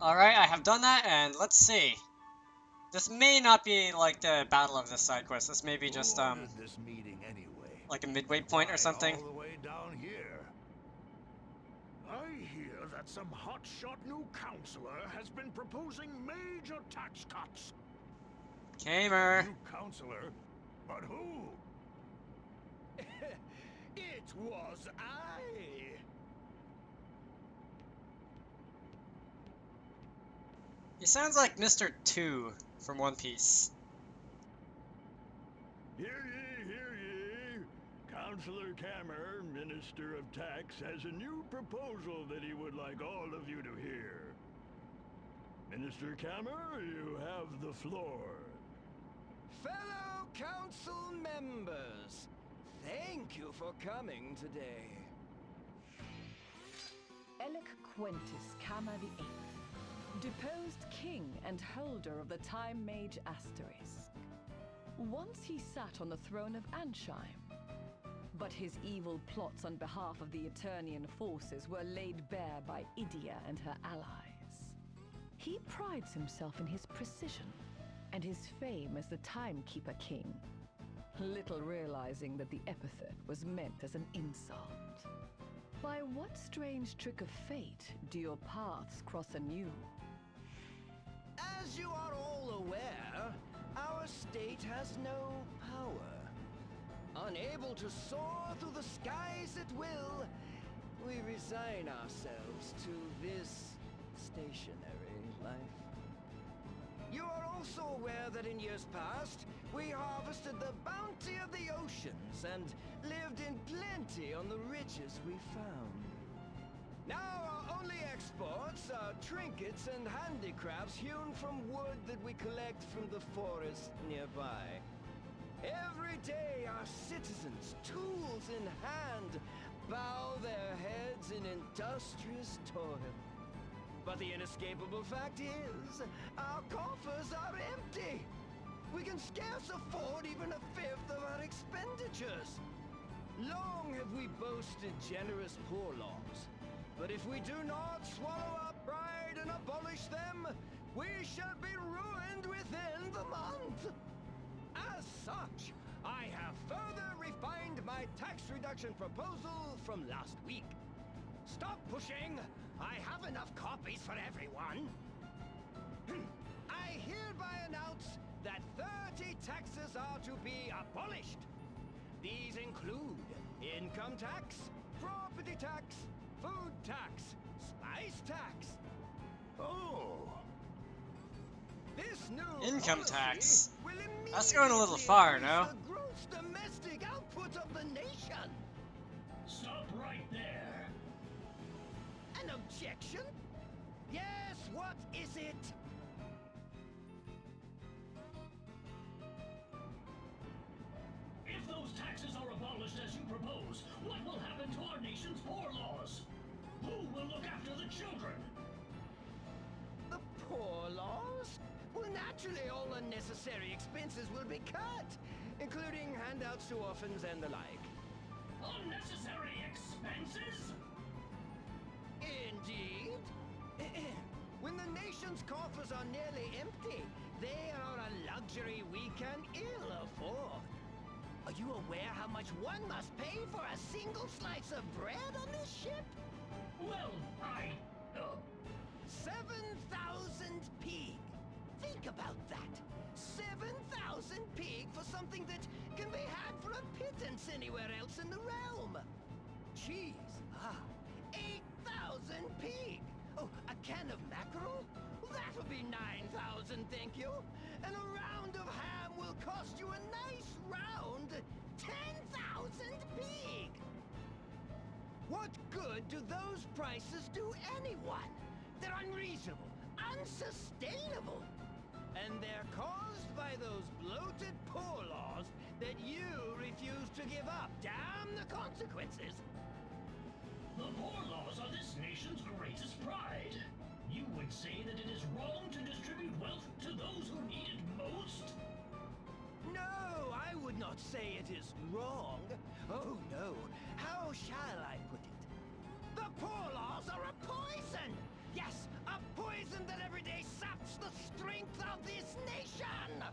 Alright, I have done that, and let's see. This may not be like the battle of this side quest. This may be just, Who ordered this meeting anyway? like a midway point or something. All the way down here. I hear that some hotshot new counselor has been proposing major tax cuts. Khamer. New counselor? But who? It was I. He sounds like Mr. 2 from One Piece. Hear ye, hear ye. Counselor Khamer, Minister of Tax, has a new proposal that he would like all of you to hear. Minister Khamer, you have the floor. Fellow council members, thank you for coming today. Khamer VIII, deposed king and holder of the Time Mage asterisk. Once he sat on the throne of Ansheim, but his evil plots on behalf of the Eternian forces were laid bare by Idia and her allies. He prides himself in his precision and his fame as the Timekeeper King, little realizing that the epithet was meant as an insult. By what strange trick of fate do your paths cross anew? As you are all aware, our state has no power. Unable to soar through the skies at will, we resign ourselves to this stationary life. You are also aware that in years past, we harvested the bounty of the oceans and lived in plenty on the riches we found. Now our only exports are trinkets and handicrafts hewn from wood that we collect from the forest nearby. Every day our citizens, tools in hand, bow their heads in industrious toil. But the inescapable fact is, our coffers are empty. We can scarce afford even a fifth of our expenditures. Long have we boasted generous poor laws, but if we do not swallow our pride and abolish them, we shall be ruined within the month. As such, I have further refined my tax reduction proposal from last week. Stop pushing! I have enough copies for everyone. I hereby announce that 30 taxes are to be abolished. These include income tax, property tax, food tax, spice tax. Oh. This new Income policy tax. will That's going a little immediately far, increase no? the gross domestic output of the nation. Stop right there. An objection? Yes, what is it? If those taxes are abolished as you propose, what will happen to our nation's poor laws? Who will look after the children? The poor laws? Well, naturally, all unnecessary expenses will be cut, including handouts to orphans and the like. Unnecessary expenses? Indeed. When the nation's coffers are nearly empty, they are a luxury we can ill afford. Are you aware how much one must pay for a single slice of bread on this ship? Well, 7,000 pig. Think about that. 7,000 pig for something that can be had for a pittance anywhere else in the realm. Cheese. 8,000 pig. Oh, a can of mackerel? That'll be 9,000, thank you. And a round of ham will cost you a nice round 10,000 pig. What good do those prices do anyone? They're unreasonable, unsustainable. And they're caused by those bloated poor laws that you refuse to give up. Damn the consequences. the poor laws are this nation's greatest pride. You would say that it is wrong to distribute wealth to those who need it most? No, I would not say it is wrong. Oh no, how shall I put it? The poor laws are a poison! Yes, a poison that of this nation!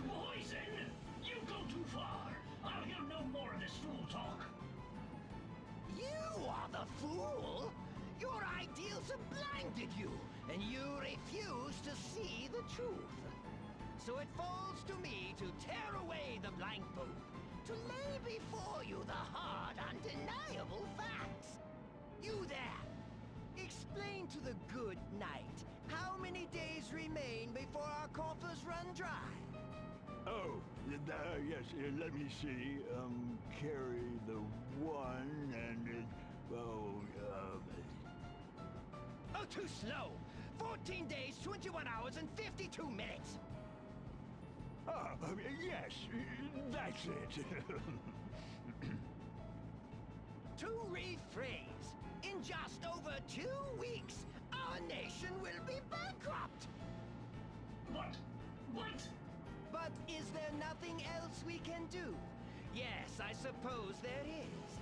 Poison! You go too far! I'll hear no more of this fool talk! You are the fool! Your ideals have blinded you, and you refuse to see the truth. So it falls to me to tear away the blindfold, to lay before you the hard, undeniable facts. You there! Explain to the good knight how many days remain before our coffers run dry. Oh, yes, let me see. Carry the one and Oh, too slow! 14 days, 21 hours, and 52 minutes! Yes, that's it. To rephrase, in just over 2 weeks, our nation will be bankrupt! What? But is there nothing else we can do? Yes, I suppose there is.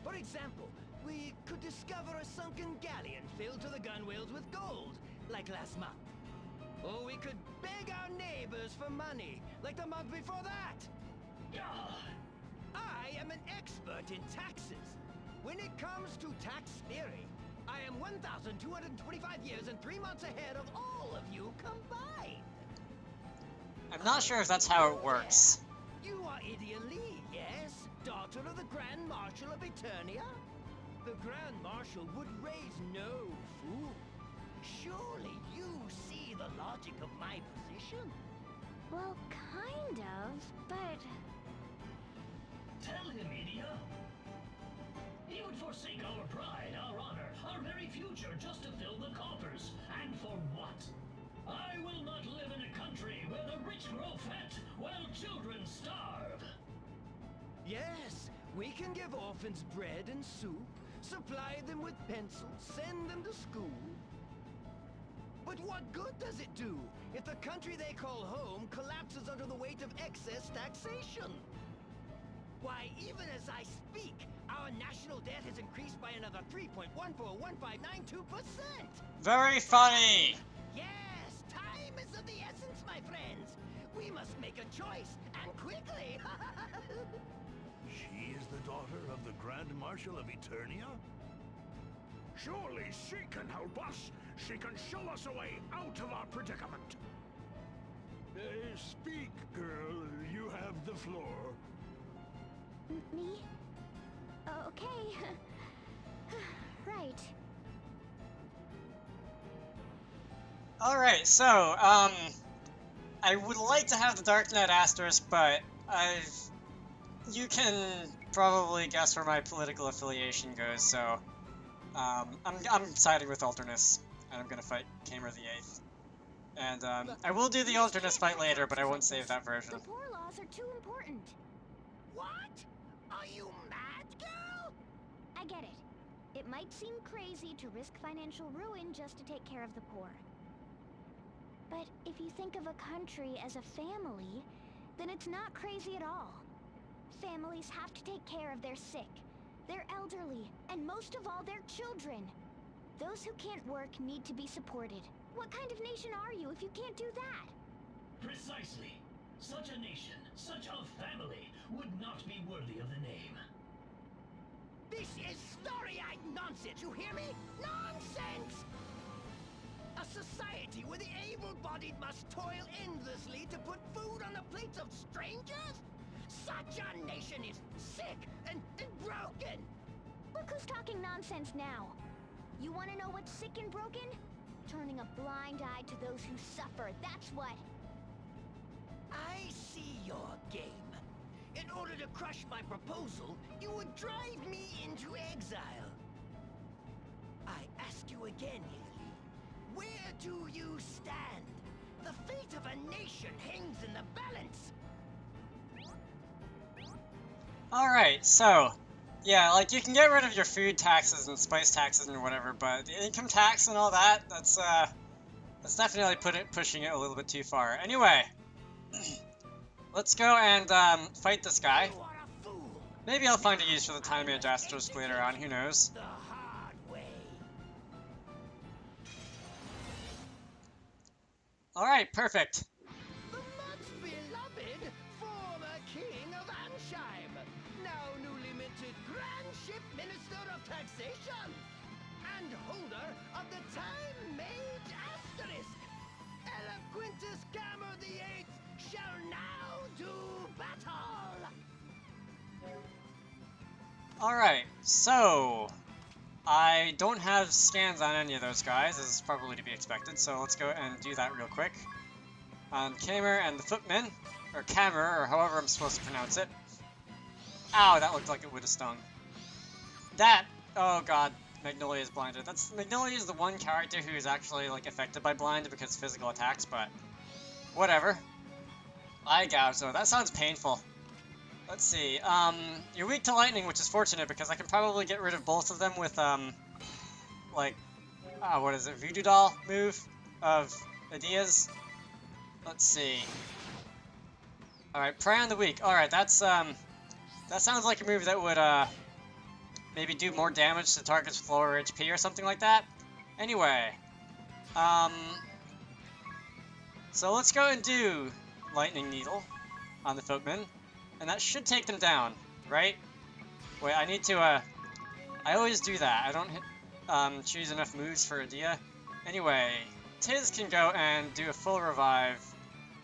For example, we could discover a sunken galleon filled to the gunwales with gold, like last month. Or we could beg our neighbors for money, like the month before that. I am an expert in taxes. When it comes to tax theory, I am 1,225 years and 3 months ahead of all of you combined. I'm not sure if that's how it works. You are Idian Lee, yes? Daughter of the Grand Marshal of Eternia? The Grand Marshal would raise no fool. Surely you see the logic of my position? Well, kind of, but... Tell him, idiot! He would forsake our pride, our honor, our very future just to fill the coffers. And for what? I will not live in a country where the rich grow fat while children starve. Yes, we can give orphans bread and soup, supply them with pencils, send them to school. But what good does it do if the country they call home collapses under the weight of excess taxation? Why, even as I speak, our national debt has increased by another 3.141592%! Very funny! Yes, time is of the essence, my friends! We must make a choice, and quickly! She is the daughter of the Grand Marshal of Eternia? Surely she can help us. She can show us a way out of our predicament. Speak, girl. You have the floor. Me? Okay. Right. Alright, so, I would like to have the Dark Knight asterisk, but you can probably guess where my political affiliation goes, so, I'm siding with Alternus, and I'm gonna fight Khamer VIII. And, I will do the Alternus fight later, but I won't save that version. The poor laws are too important. What? Are you mad, girl? I get it. It might seem crazy to risk financial ruin just to take care of the poor. But if you think of a country as a family, then it's not crazy at all. Families have to take care of their sick, their elderly, and most of all, their children. Those who can't work need to be supported. What kind of nation are you if you can't do that? Precisely. Such a nation, such a family, would not be worthy of the name. This is story-eyed nonsense, you hear me? Nonsense! A society where the able-bodied must toil endlessly to put food on the plates of strangers? Such a nation is sick and broken! Look who's talking nonsense now. You want to know what's sick and broken? Turning a blind eye to those who suffer, that's what. I see your game. In order to crush my proposal, you would drive me into exile. I ask you again, Italy, where do you stand? The fate of a nation hangs in the balance. Alright, so, yeah, like, you can get rid of your food taxes and spice taxes and whatever, but the income tax and all that, that's definitely pushing it a little bit too far. Anyway, let's go and, fight this guy. You are a fool. Maybe I'll find a use for the Time Mage asterisk later on, who knows. The hard way. Alright, perfect. The much beloved former king of Ansheim, now newly minted Grand Ship Minister of Taxation, and holder of the Time Mage asterisk. Eloquentus Khamer VIII shall now do battle! Alright, so I don't have scans on any of those guys, as is probably to be expected, so let's go and do that real quick. On Khamer and the Footmen, or Khamer, or however I'm supposed to pronounce it. Ow, that looked like it would have stung. That, oh god, Magnolia is blinded. Magnolia is the one character who is actually like affected by blind because physical attacks, but whatever. Eye gouge, though, that sounds painful. Let's see, you're weak to lightning, which is fortunate because I can probably get rid of both of them with, like, what is it, Voodoo Doll move of Adia's? Let's see. Alright, Prey on the Weak. Alright, that sounds like a move that would, maybe do more damage to targets with lower HP or something like that. Anyway, so let's go and do Lightning Needle on the Footmen. And that should take them down, right? Wait, I need to, I always do that. I don't choose enough moves for Adia. Anyway, Tiz can go and do a full revive,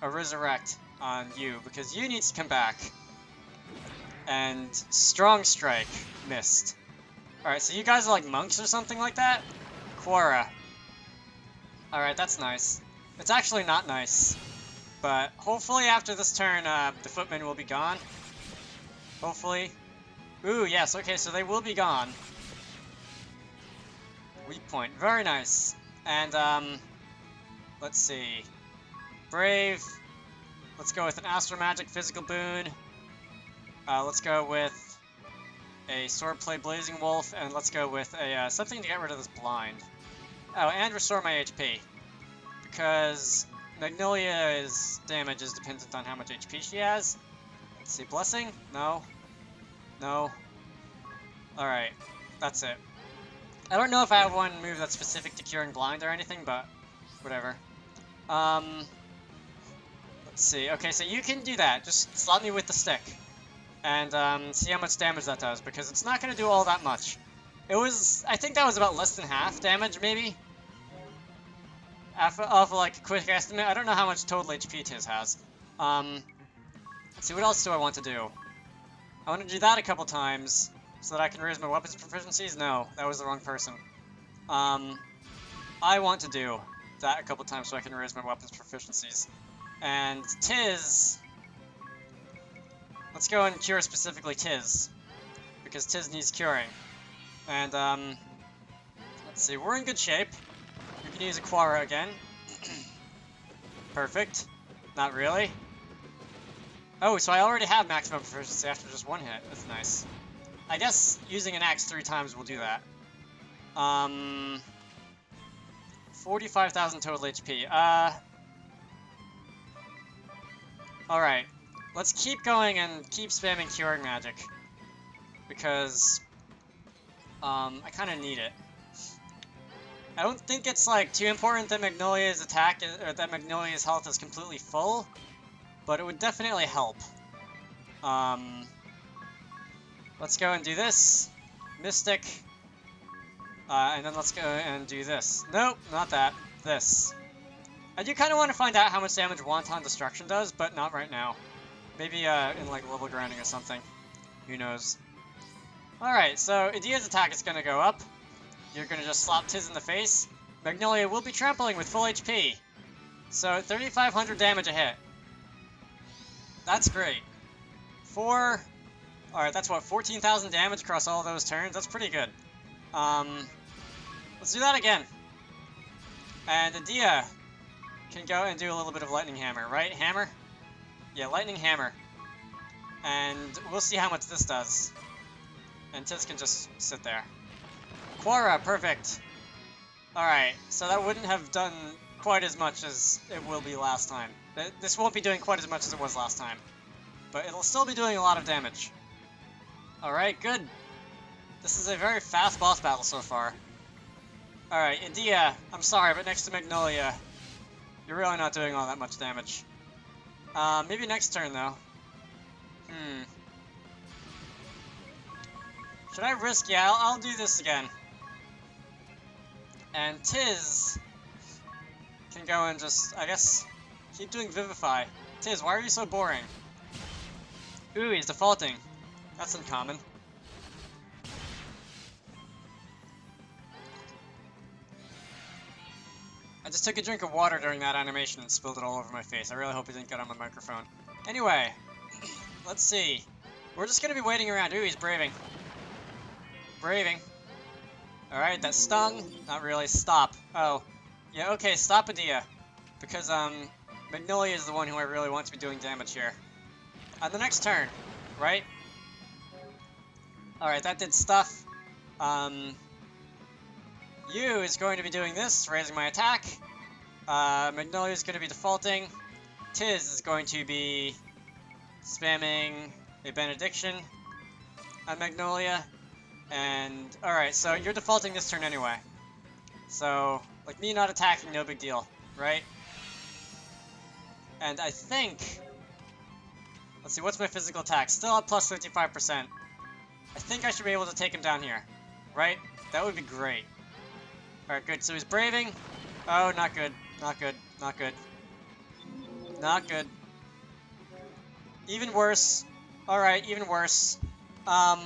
a resurrect on you, because you need to come back. And Strong Strike, missed. Alright, so you guys are like monks or something like that? Quora. Alright, that's nice. It's actually not nice. But hopefully after this turn, the Footmen will be gone. Hopefully. Ooh, yes, okay, so they will be gone. Weak point. Very nice. And, let's see. Brave. Let's go with an Astral Magic Physical Boon. Let's go with a Swordplay Blazing Wolf, and let's go with a, something to get rid of this blind. Oh, and restore my HP. Because Magnolia's damage is dependent on how much HP she has. Let's see, Blessing? No. No. Alright, that's it. I don't know if I have one move that's specific to Curing Blind or anything, but whatever. Let's see. Okay, so you can do that. Just slap me with the stick. And see how much damage that does, because it's not going to do all that much. It was, I think that was about less than half damage, maybe? Off like a quick estimate. I don't know how much total HP Tiz has. Let's see, what else do I want to do? I want to do that a couple times, so that I can raise my weapons proficiencies? No, that was the wrong person. I want to do that a couple times so I can raise my weapons proficiencies. And Tiz... Let's go and cure specifically Tiz, because Tiz needs curing. And, let's see, we're in good shape. We can use a Quora again. Perfect. Not really. Oh, so I already have maximum proficiency after just one hit. That's nice. I guess using an axe 3 times will do that. 45,000 total HP. Alright. Let's keep going and keep spamming Curing Magic. Because, I kind of need it. I don't think it's, like, too important that Magnolia's attack, or that Magnolia's health is completely full, but it would definitely help. Let's go and do this. Mystic. And then let's go and do this. Nope, not that. This. I do kind of want to find out how much damage Wanton Destruction does, but not right now. Maybe, in, like, level grinding or something. Who knows. Alright, so Adia's attack is gonna go up. You're gonna just slap Tiz in the face. Magnolia will be trampling with full HP. So, 3,500 damage a hit. That's great. Alright, that's what, 14,000 damage across all those turns? That's pretty good. Let's do that again. And Adia can go and do a little bit of Lightning Hammer, right? Hammer? Yeah, Lightning Hammer. And we'll see how much this does. And Tiz can just sit there. Quora, perfect. Alright, so that wouldn't have done quite as much as it will be last time. This won't be doing quite as much as it was last time. But it'll still be doing a lot of damage. Alright, good. This is a very fast boss battle so far. Alright, Adia, I'm sorry, but next to Magnolia, You're really not doing all that much damage. Maybe next turn, though. Should I risk? Yeah, I'll do this again. And Tiz can go and just, I guess, keep doing Vivify. Tiz, why are you so boring? Ooh, he's defaulting. That's uncommon. I just took a drink of water during that animation and spilled it all over my face. I really hope it didn't get on my microphone. Anyway, let's see. We're just gonna be waiting around. Ooh, he's braving. Braving. Alright, that stung. Not really. Stop. Oh. Yeah, okay, stop Adia. Because, Magnolia is the one who I really want to be doing damage here. On the next turn, right? Alright, that did stuff. You is going to be doing this, raising my attack. Magnolia is going to be defaulting. Tiz is going to be spamming a benediction on Magnolia. And, alright, so you're defaulting this turn anyway. So, like, me not attacking, no big deal, right? And I think... Let's see, what's my physical attack? Still at plus 55%. I think I should be able to take him down here, right? That would be great. Alright, good. So he's braving. Oh, not good. Not good. Not good. Not good. Even worse. Alright, even worse. I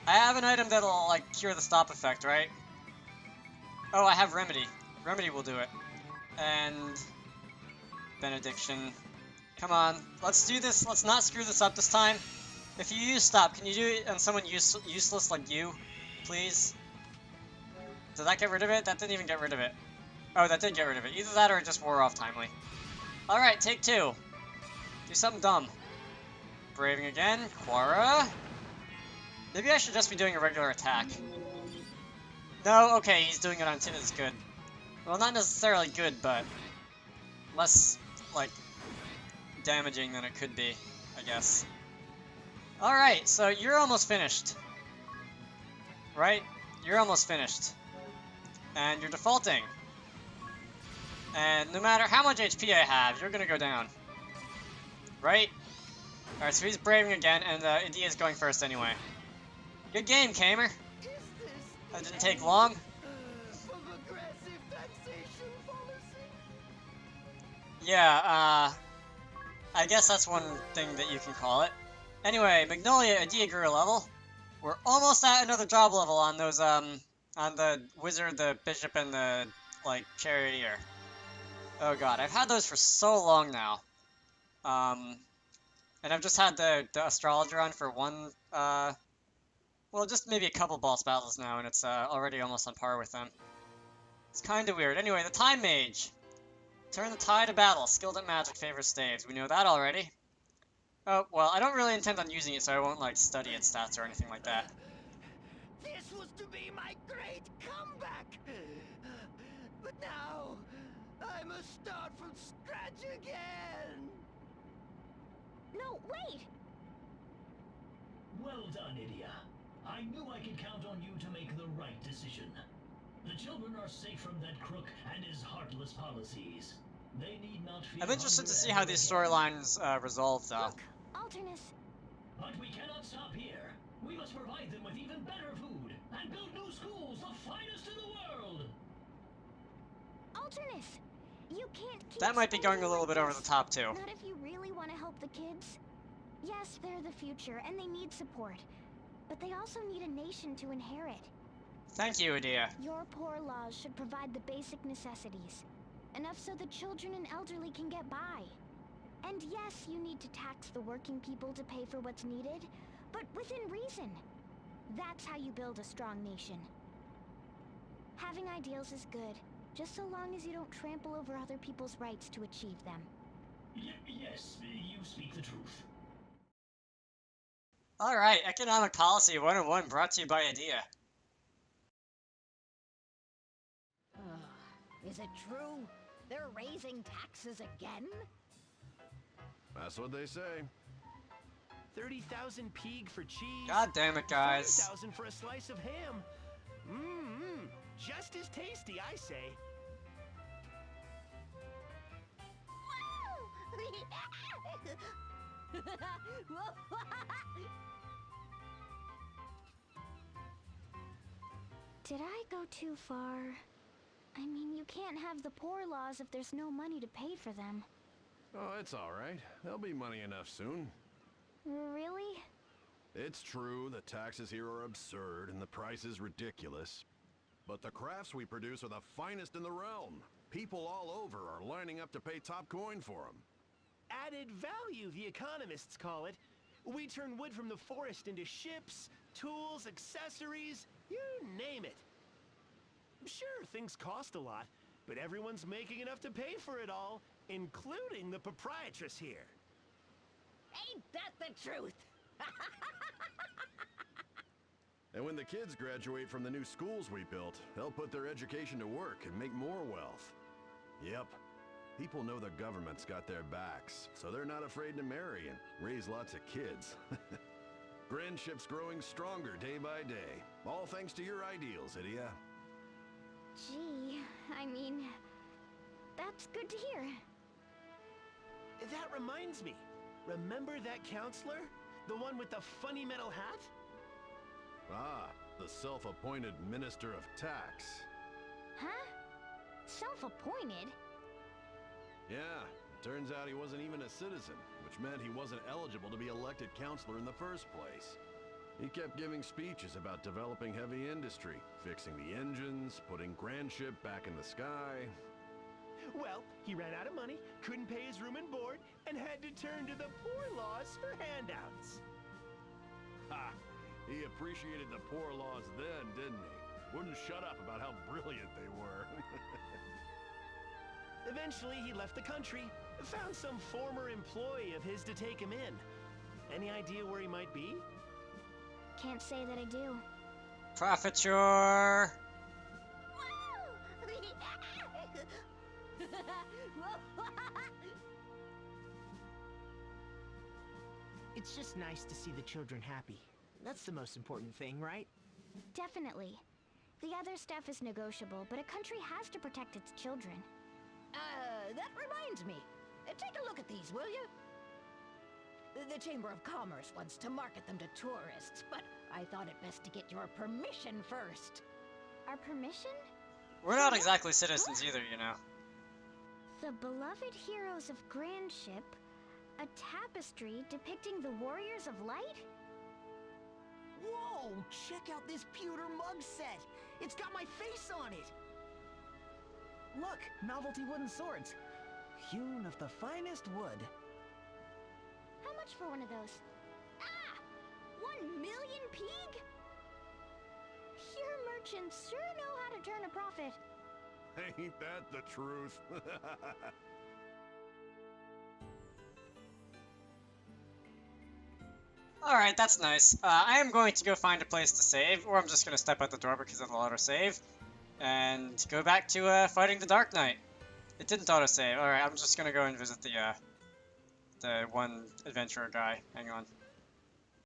have an item that'll, like, cure the stop effect, right? Oh, I have Remedy. Remedy will do it. And... Benediction. Come on. Let's do this. Let's not screw this up this time. If you use stop, can you do it on someone useless like you? Please? Did that get rid of it? That didn't even get rid of it. Oh, that did get rid of it. Either that or it just wore off timely. Alright, take two. Do something dumb. Braving again. Quara. Maybe I should just be doing a regular attack. No, okay, he's doing it on Tiz. Good. Well, not necessarily good, but less, like, damaging than it could be, I guess. Alright, so you're almost finished. Right? You're almost finished. And you're defaulting. And no matter how much HP I have, you're gonna go down. Right? Alright, so he's braving again, and India is going first anyway. Good game, Khamer. That didn't take long. Yeah, I guess that's one thing that you can call it. Anyway, Magnolia, Adia grew a level. We're almost at another job level on those, on the wizard, the bishop, and the, like, charioteer. Oh god, I've had those for so long now. And I've just had the astrologer on for one, well, just maybe a couple boss battles now, and it's, already almost on par with them. It's kinda weird. Anyway, the Time Mage. Turn the tide of battle. Skilled at magic favors staves. We know that already. Oh, well, I don't really intend on using it, so I won't, like, study its stats or anything like that. This was to be my great comeback! But now, I must start from scratch again! No, wait! Well done, Idia. I knew I could count on you to make the right decision. The children are safe from that crook and his heartless policies. They need not fear. I'm interested to see how these storylines resolve, though. Look, Alternus. But we cannot stop here. We must provide them with even better food and build new schools, the finest in the world. Alternus, you can't keep That might be going a spending little like bit over the this. top, too. Not if you really want to help the kids. Yes, they're the future, and they need support. But they also need a nation to inherit. Thank you, Adia. Your poor laws should provide the basic necessities. Enough so the children and elderly can get by. And yes, you need to tax the working people to pay for what's needed, but within reason. That's how you build a strong nation. Having ideals is good, just so long as you don't trample over other people's rights to achieve them. Yes, you speak the truth. Alright, Economic Policy 101 brought to you by Adia. Is it true? They're raising taxes again? That's what they say. 30,000 peeg for cheese. God damn it, guys. 40,000 for a slice of ham. Just as tasty, I say. Did I go too far? I mean, you can't have the poor laws if there's no money to pay for them. Oh, it's all right. There'll be money enough soon. Really? It's true, the taxes here are absurd and the price is ridiculous. But the crafts we produce are the finest in the realm. People all over are lining up to pay top coin for them. Added value, the economists call it. We turn wood from the forest into ships, tools, accessories, you name it. Sure, things cost a lot, but everyone's making enough to pay for it all, including the proprietress here. Ain't that the truth? And when the kids graduate from the new schools we built, they'll put their education to work and make more wealth. Yep. People know the government's got their backs, so they're not afraid to marry and raise lots of kids. Grandship's growing stronger day by day, all thanks to your ideals, Idia. Gee, I mean, that's good to hear. That reminds me. Remember that counselor? The one with the funny metal hat? Ah, the self-appointed Minister of Tax. Huh? Self-appointed? Yeah, turns out he wasn't even a citizen, which meant he wasn't eligible to be elected counselor in the first place. He kept giving speeches about developing heavy industry, fixing the engines, putting Grandship back in the sky. Well, he ran out of money, couldn't pay his room and board, and had to turn to the poor laws for handouts. Ha! He appreciated the poor laws then, didn't he? Wouldn't shut up about how brilliant they were. Eventually, he left the country, found some former employee of his to take him in. Any idea where he might be? Can't say that I do. Profiteer! It's just nice to see the children happy. That's the most important thing, right? Definitely. The other stuff is negotiable, but a country has to protect its children. That reminds me. Take a look at these, will you? The Chamber of Commerce wants to market them to tourists, but I thought it best to get your permission first. Our permission? We're not exactly citizens either, you know. The beloved heroes of Grandship, a tapestry depicting the warriors of light? Whoa! Check out this pewter mug set! It's got my face on it! Look, novelty wooden swords. Hewn of the finest wood. How much for one of those? Ah! 1 million pig? Your merchants sure know how to turn a profit. Ain't that the truth? Alright, that's nice. I am going to go find a place to save, or I'm just going to step out the door because it'll auto-save. And go back to fighting the Dark Knight. It didn't auto-save. Alright, I'm just going to go and visit the one adventurer guy. Hang on.